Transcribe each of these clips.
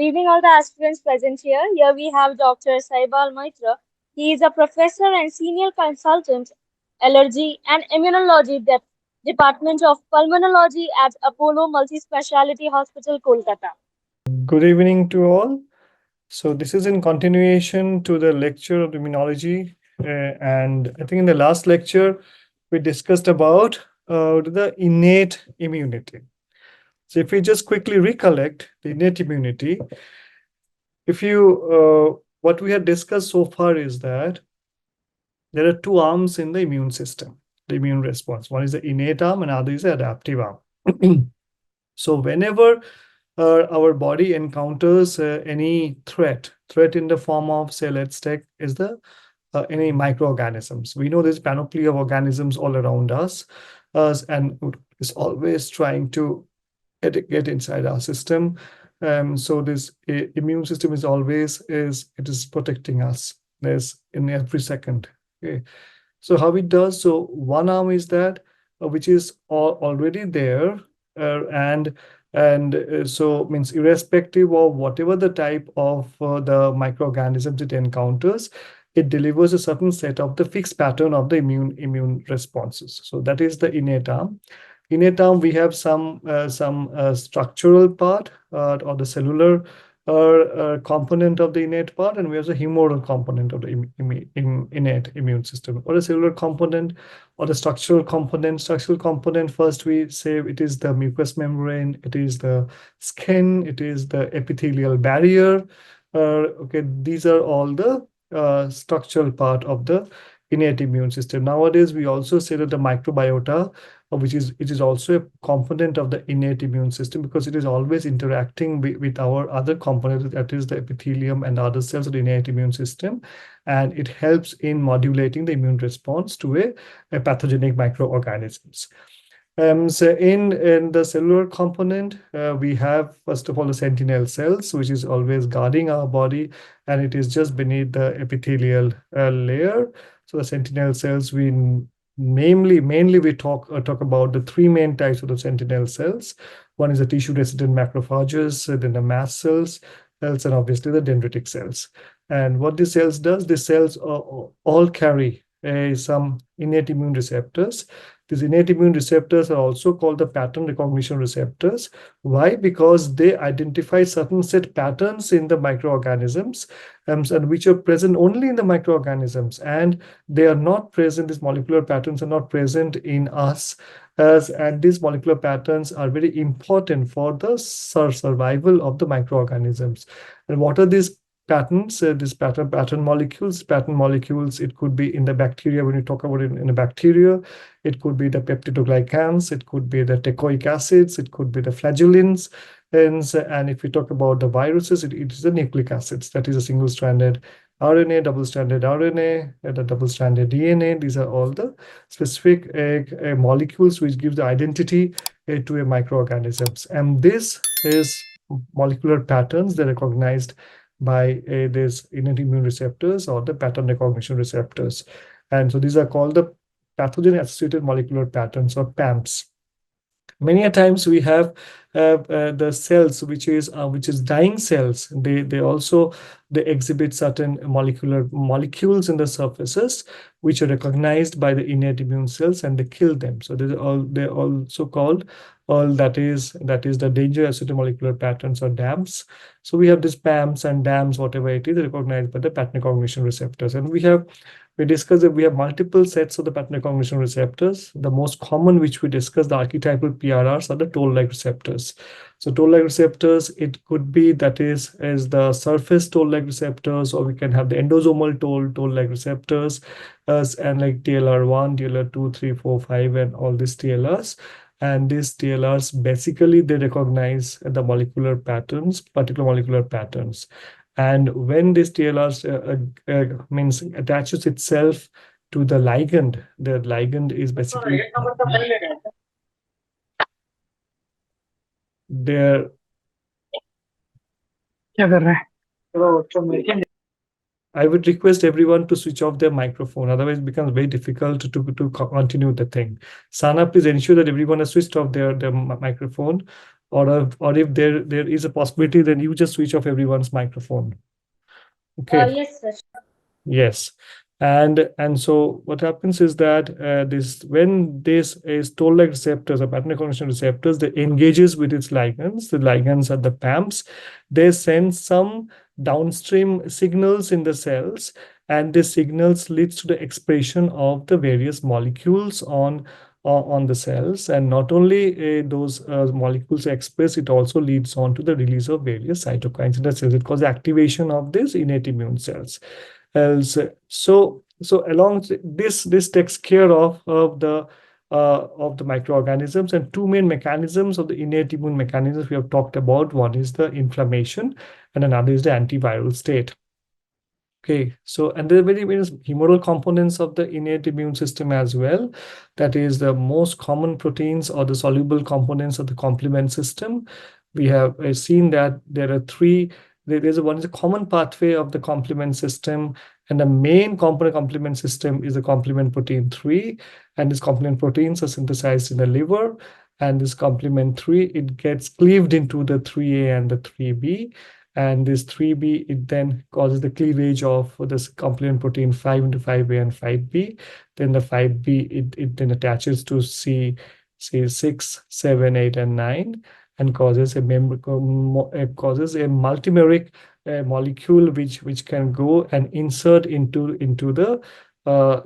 evening, all the aspirants present here. Here we have Dr. Saibal Moitra. He is a professor and senior consultant, allergy and immunology department of pulmonology at Apollo Multispeciality Hospital, Kolkata. Good evening to all. So this is in continuation to the lecture of immunology. And I think in the last lecture, we discussed about the innate immunity. So if we just quickly recollect the innate immunity, what we had discussed so far is that there are two arms in the immune system, the immune response. One is the innate arm and other is the adaptive arm. So whenever our body encounters any threat in the form of, say, let's take is the any microorganisms. We know there's panoply of organisms all around us, and is always trying to get inside our system. So this immune system is always it is protecting us. There's in every second. Okay. So how it does? So one arm is that which is already there, and so means irrespective of whatever the type of the microorganisms it encounters, it delivers a certain set of the fixed pattern of the immune responses. So that is the innate arm. Innate arm, we have some structural part or the cellular component of the innate part, and we have the humoral component of the innate immune system, or the cellular component or the structural component. Structural component, first we say it is the mucous membrane, it is the skin, it is the epithelial barrier. Okay, these are all the structural part of the innate immune system. Nowadays, we also say that the microbiota, which is it is also a component of the innate immune system, because it is always interacting with our other components, that is the epithelium and other cells of the innate immune system, and it helps in modulating the immune response to a pathogenic microorganisms. So in the cellular component, we have, first of all, the sentinel cells, which is always guarding our body, and it is just beneath the epithelial layer. So the sentinel cells, mainly we talk about the three main types of the sentinel cells. One is the tissue resident macrophages, then the mast cells, and obviously the dendritic cells. And what these cells does, these cells all carry some innate immune receptors. These innate immune receptors are also called the pattern recognition receptors. Why? Because they identify certain set patterns in the microorganisms, and which are present only in the microorganisms, and they are not present, these molecular patterns are not present in us, and these molecular patterns are very important for the survival of the microorganisms. And what are these patterns? These pattern molecules, it could be in the bacteria. When you talk about it in a bacteria, it could be the peptidoglycans, it could be the teichoic acids, it could be the flagellins, and if we talk about the viruses, it is the nucleic acids, that is a single-stranded RNA, double-stranded RNA, and a double-stranded DNA. These are all the specific molecules which give the identity to a microorganisms. And this is molecular patterns. They're recognized by these innate immune receptors or the pattern recognition receptors. And so these are called the pathogen-associated molecular patterns, or PAMPs. Many a times we have the cells which is dying cells. They also exhibit certain molecules in the surfaces which are recognized by the innate immune cells, and they kill them. So they're also called that is the danger associated molecular patterns, or DAMs. So we have these PAMs and DAMs, whatever it is, recognized by the pattern recognition receptors. And we discussed that we have multiple sets of the pattern recognition receptors. The most common which we discussed, the archetypal PRRs, are the toll-like receptors. So toll-like receptors, it could be that is the surface toll-like receptors, or we can have the endosomal toll-like receptors, and like TLR1, TLR2, 3, 4, 5, and all these TLRs. And these TLRs, basically, they recognize the molecular patterns, particular molecular patterns. And when this TLR means attaches itself to the ligand is basically there. I would request everyone to switch off their microphone, otherwise it becomes very difficult to continue the thing. Sana, please ensure that everyone has switched off their microphone. or if there is a possibility, then you just switch off everyone's microphone. Okay. Yes, sir. Sure. Yes. And so what happens is that this when this is toll-like receptors or pattern recognition receptors, they engages with its ligands. The ligands are the PAMPs. They send some downstream signals in the cells, and these signals leads to the expression of the various molecules on the cells. And not only those molecules are expressed, it also leads on to the release of various cytokines in the cells. It causes activation of these innate immune cells else. So along this takes care of the microorganisms, and two main mechanisms of the innate immune mechanisms we have talked about. One is the inflammation, and another is the antiviral state. Okay, so and there are very various humoral components of the innate immune system as well. That is the most common proteins or the soluble components of the complement system. We have seen that there are three. There's one is a common pathway of the complement system, and the main component complement system is the complement protein 3, and these complement proteins are synthesized in the liver. And this complement 3, it gets cleaved into the 3A and the 3B, and this 3B, it then causes the cleavage of this complement protein 5 into 5A and 5B. Then the 5B, it then attaches to C6, 7, 8, and 9, and causes a causes a multimeric molecule which can go and insert into the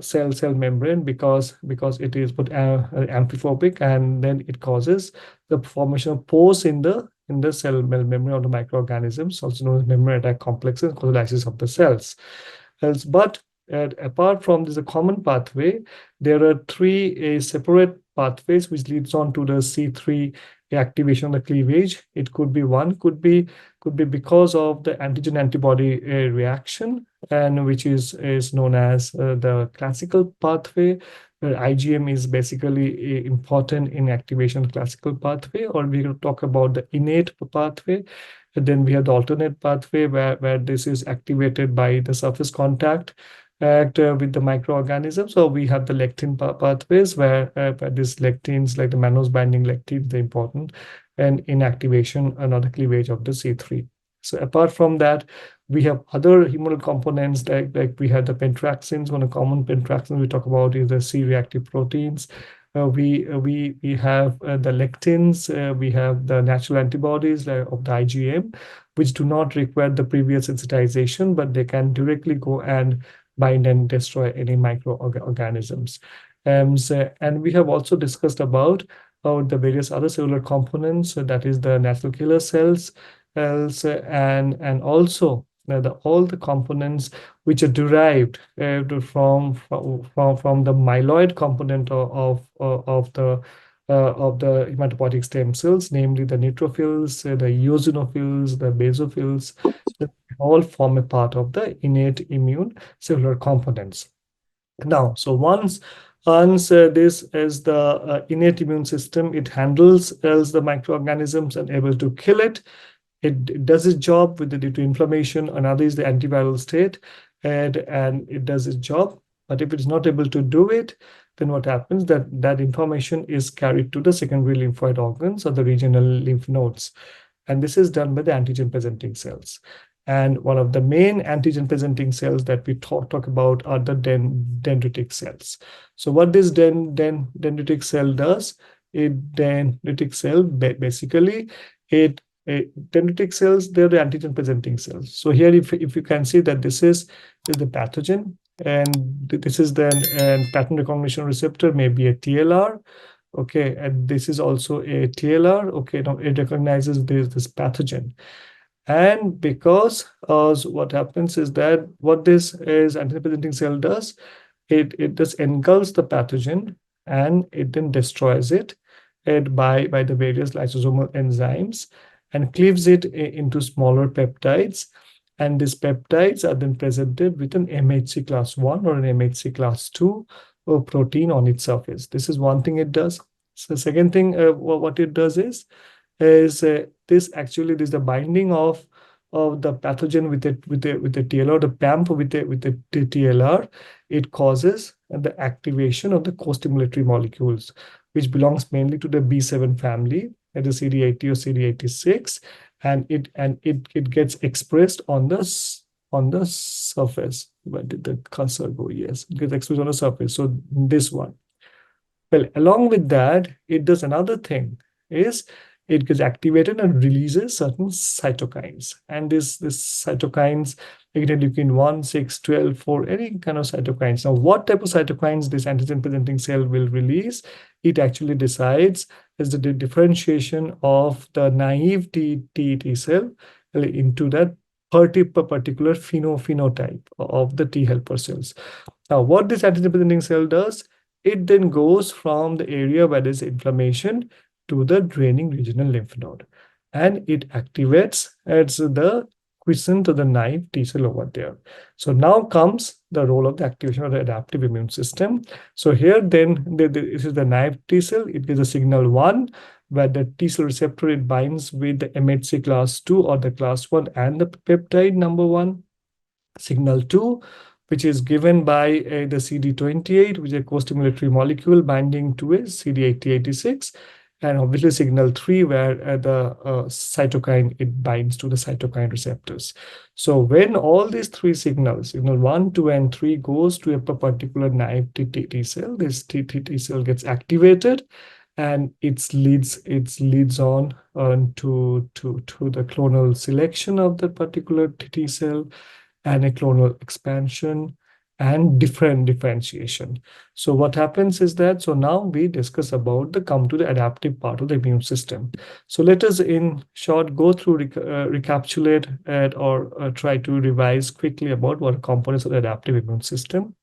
cell membrane, because it is put amphiphobic, and then it causes the formation of pores in the cell membrane of the microorganisms, also known as membrane attack complexes, cause lysis of the cells. But apart from this, a common pathway, there are three separate pathways which leads on to the C3 activation of the cleavage. It could be because of the antigen antibody reaction, and which is known as the classical pathway, where IgM is basically important in activation of the classical pathway. Or we can talk about the innate pathway. And then we have the alternate pathway, where this is activated by the surface contact with the microorganisms. So we have the lectin pathways, where these lectins, like the mannose binding lectins, they're important, and in activation another cleavage of the C3. So apart from that, we have other humoral components, like we have the pentraxins. One of the common pentraxins we talk about is the C-reactive proteins. We have the lectins. We have the natural antibodies of the IgM, which do not require the previous sensitization, but they can directly go and bind and destroy any microorganisms. And we have also discussed about the various other cellular components, that is the natural killer cells, and also all the components which are derived from the myeloid component of the hematopoietic stem cells, namely the neutrophils, the eosinophils, the basophils. They all form a part of the innate immune cellular components. Now, so once this is the innate immune system, it handles the microorganisms and able to kill it. It does its job with the due to inflammation. Another is the antiviral state, and it does its job. But if it's not able to do it, then what happens, that information is carried to the secondary lymphoid organs or the regional lymph nodes. And this is done by the antigen presenting cells. And one of the main antigen presenting cells that we talk about are the dendritic cells. So what this dendritic cell does, dendritic cell basically, dendritic cells, they're the antigen presenting cells. So here, if you can see that this is the pathogen, and this is then a pattern recognition receptor, maybe a TLR. Okay, and this is also a TLR. Okay, now it recognizes this pathogen. And because what happens is that what this is antigen presenting cell does, it just engulfs the pathogen, and it then destroys it, by the various lysosomal enzymes, and cleaves it into smaller peptides. And these peptides are then presented with an MHC class 1 or an MHC class 2 protein on its surface. This is one thing it does. So the second thing, what it does is this is the binding of the pathogen with the TLR, the PAMP with the TLR. It causes the activation of the co-stimulatory molecules, which belongs mainly to the B7 family. at the CD80 or CD86, and it gets expressed on on the surface. Where did the cursor go? Yes, it gets expressed on the surface. So this one. Well, along with that, it does another thing is it gets activated and releases certain cytokines. And this cytokines, interleukin 1, 6, 12, 4, any kind of cytokines. Now, what type of cytokines this antigen presenting cell will release, it actually decides is the differentiation of the naive T cell into that particular phenotype of the T helper cells. Now, what this antigen presenting cell does, it then goes from the area where there's inflammation to the draining regional lymph node. And it activates as the quiescent to the naive T cell over there. So now comes the role of the activation of the adaptive immune system. So here then this is the naive T cell. It gives a signal 1 where the T cell receptor it binds with the MHC class 2 or the class 1 and the peptide number 1. Signal 2, which is given by the CD28, which is a co-stimulatory molecule binding to a CD8086, and obviously signal 3, where the cytokine, it binds to the cytokine receptors. So when all these three signals, signal 1, 2, and 3 goes to a particular naive T cell, this T cell gets activated, and it leads on to the clonal selection of the particular T cell, and a clonal expansion and differentiation. So what happens is that, so now we discuss about come to the adaptive part of the immune system. So let us in short go through, recapitulate or try to revise quickly about what are components of the adaptive immune system.